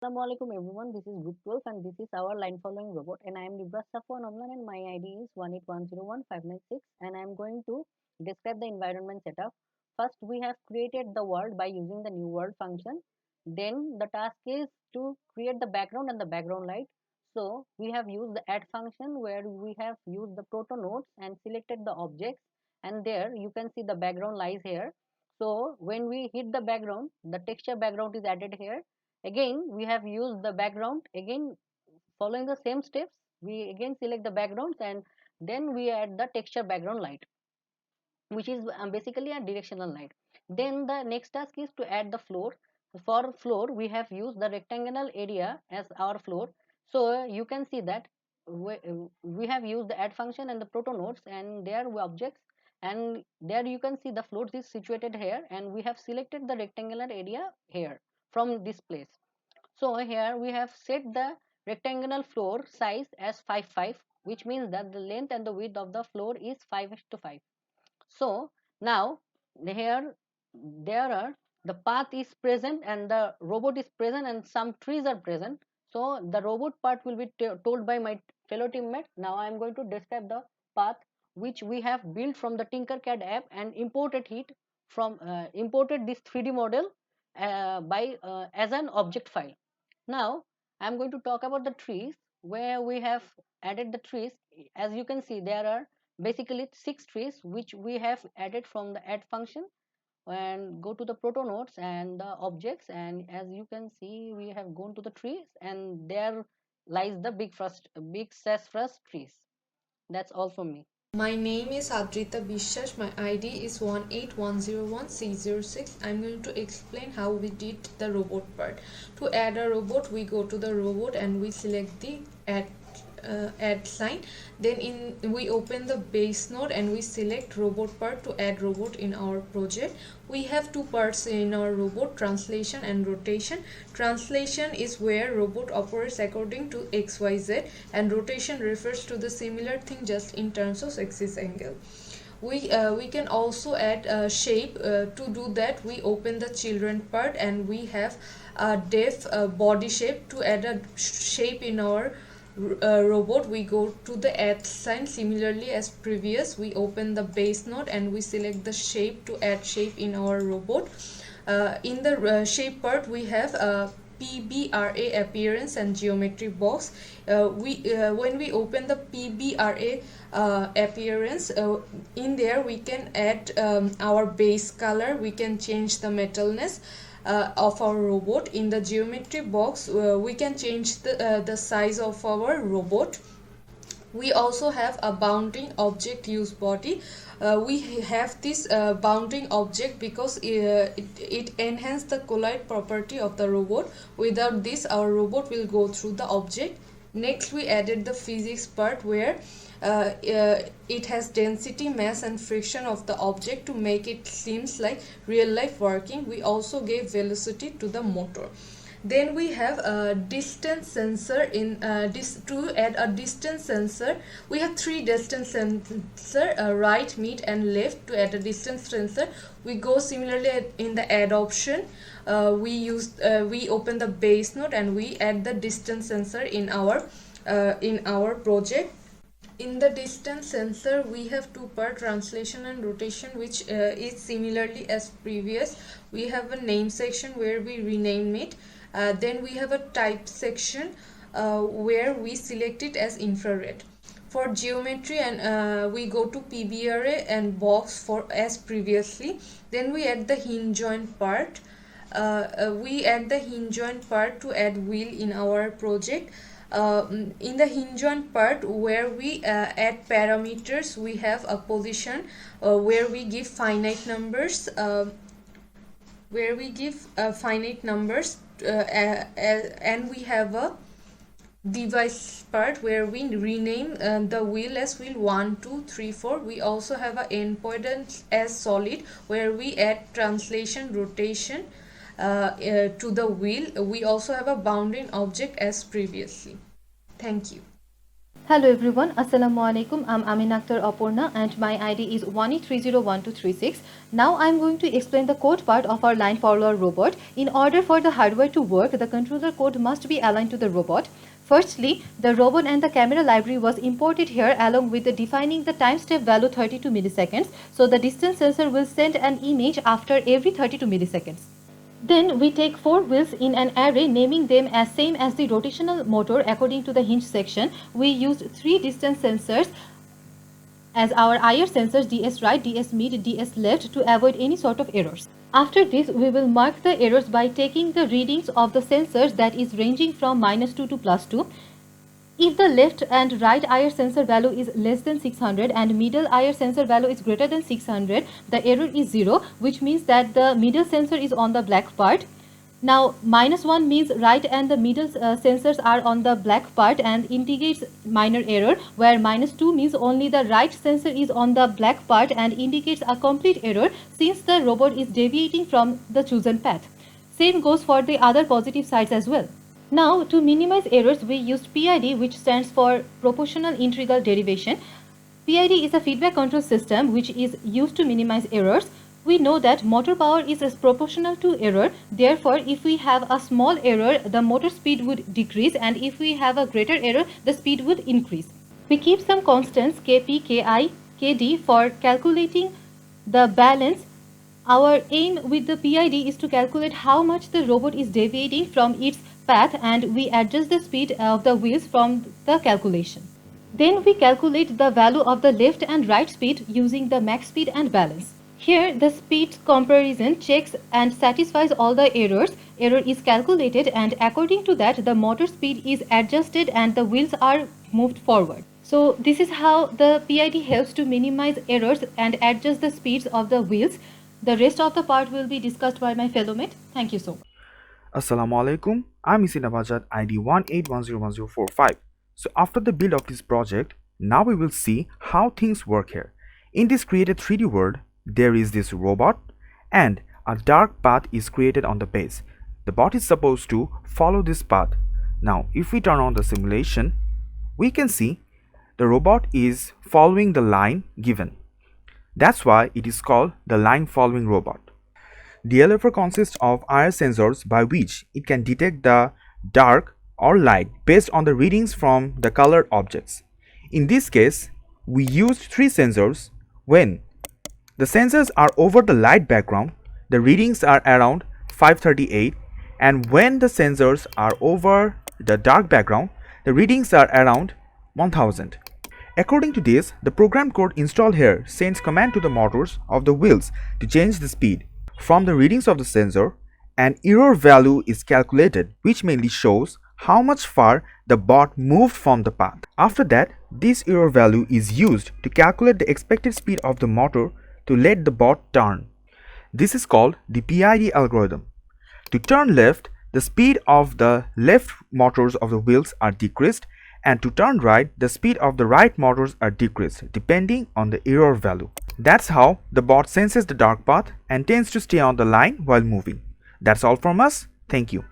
Assalamualaikum everyone, this is Group 12 and this is our line following robot and I am Libra Safwan online and my ID is 181015996 and I am going to describe the environment setup. First we have created the world by using the new world function. Then the task is to create the background and the background light. So we have used the add function where we have used the proto nodes and selected the objects, and there you can see the background lies here. So when we hit the background, the texture background is added here. Again we have used the background, again following the same steps we again select the backgrounds and then we add the texture background light, which is basically a directional light. Then the next task is to add the floor. For floor we have used the rectangular area as our floor. So you can see that we have used the add function and the proto nodes and their objects, and there you can see the floor is situated here and we have selected the rectangular area here from this place. So here we have set the rectangular floor size as 5 5, which means that the length and the width of the floor is 5:5. So now here there are the path is present and the robot is present and some trees are present. So the robot part will be told by my fellow teammate. Now I am going to describe the path which we have built from the Tinkercad app and imported it from imported this 3D model by as an object file. Now I am going to talk about the trees where we have added the trees. As you can see, there are basically 6 trees which we have added from the add function, and go to the proto nodes and the objects, and as you can see we have gone to the trees and there lies the big sassafras trees. That's all from me. My name is Adrita Bishas. My ID is 18101C06. I'm going to explain how we did the robot part. To add a robot, we go to the robot and we select the add sign. Then we open the base node and we select robot part to add robot in our project. We have two parts in our robot: translation and rotation. Translation is where robot operates according to XYZ, and rotation refers to the similar thing just in terms of axis angle. We can also add a shape. To do that, we open the children part and we have a def body shape. To add a shape in our robot, we go to the add sign. Similarly as previous, we open the base node and we select the shape to add shape in our robot. In the shape part, we have PBRA appearance and geometry box. When we open the PBRA appearance, in there we can add our base color. We can change the metalness of our robot. In the geometry box, we can change the size of our robot. We also have a bounding object use body. We have this bounding object because it enhances the collide property of the robot. Without this, our robot will go through the object. Next, we added the physics part where it has density, mass and friction of the object to make it seems like real life working. We also gave velocity to the motor. Then we have a distance sensor. To add a distance sensor, we have 3 distance sensor, right, mid and left. To add a distance sensor, we go similarly in the add option. We open the base node and we add the distance sensor in our project. In the distance sensor, we have two part: translation and rotation, which is similarly as previous. We have a name section where we rename it. Then we have a type section where we select it as infrared. For geometry, and we go to PBRA and box for as previously. Then we add the hinge joint part. We add the hinge joint part to add wheel in our project. In the hinge joint part, where we add parameters, we have a position where we give finite numbers. And we have a device part where we rename the wheel as wheel 1 2 3 4. We also have a endpoint as solid where we add translation, rotation to the wheel. We also have a bounding object as previously. Thank you. Hello everyone, Assalamu alaikum. I'm Amin Akhtar Apurna and my ID is 1801236. Now I'm going to explain the code part of our line follower robot. In order for the hardware to work, the controller code must be aligned to the robot. Firstly, the robot and the camera library was imported here along with the defining the time step value 32 milliseconds. So the distance sensor will send an image after every 32 milliseconds. Then we take 4 wheels in an array, naming them as same as the rotational motor according to the hinge section. We used 3 distance sensors as our IR sensors DS right, DS mid, DS left to avoid any sort of errors. After this, we will mark the errors by taking the readings of the sensors that is ranging from -2 to +2. If the left and right IR sensor value is less than 600 and middle IR sensor value is greater than 600, the error is 0, which means that the middle sensor is on the black part. Now, -1 means right and the middle sensors are on the black part and indicates minor error, where -2 means only the right sensor is on the black part and indicates a complete error since the robot is deviating from the chosen path. Same goes for the other positive sides as well. Now, to minimize errors, we used PID, which stands for Proportional Integral Derivation. PID is a feedback control system which is used to minimize errors. We know that motor power is proportional to error. Therefore, if we have a small error, the motor speed would decrease, and if we have a greater error, the speed would increase. We keep some constants Kp, Ki, Kd for calculating the balance. Our aim with the PID is to calculate how much the robot is deviating from its path, and we adjust the speed of the wheels from the calculation. Then we calculate the value of the left and right speed using the max speed and balance. Here the speed comparison checks and satisfies all the errors. Error is calculated and according to that the motor speed is adjusted and the wheels are moved forward. So this is how the PID helps to minimize errors and adjust the speeds of the wheels. The rest of the part will be discussed by my fellow mate. Thank you so much. Assalamu alaikum. I'm Isin Abajad, ID 1810145. So after the build of this project, now we will see how things work here. In this created 3D world, there is this robot and a dark path is created on the base. The bot is supposed to follow this path. Now if we turn on the simulation, we can see the robot is following the line given. That's why it is called the line following robot. DLFR consists of IR sensors by which it can detect the dark or light based on the readings from the colored objects. In this case, we used 3 sensors. When the sensors are over the light background, the readings are around 538, and when the sensors are over the dark background, the readings are around 1000. According to this, the program code installed here sends command to the motors of the wheels to change the speed. From the readings of the sensor, an error value is calculated which mainly shows how much far the bot moved from the path. After that, this error value is used to calculate the expected speed of the motor to let the bot turn. This is called the PID algorithm. To turn left, the speed of the left motors of the wheels are decreased, and to turn right, the speed of the right motors are decreased depending on the error value. That's how the bot senses the dark path and tends to stay on the line while moving. That's all from us. Thank you.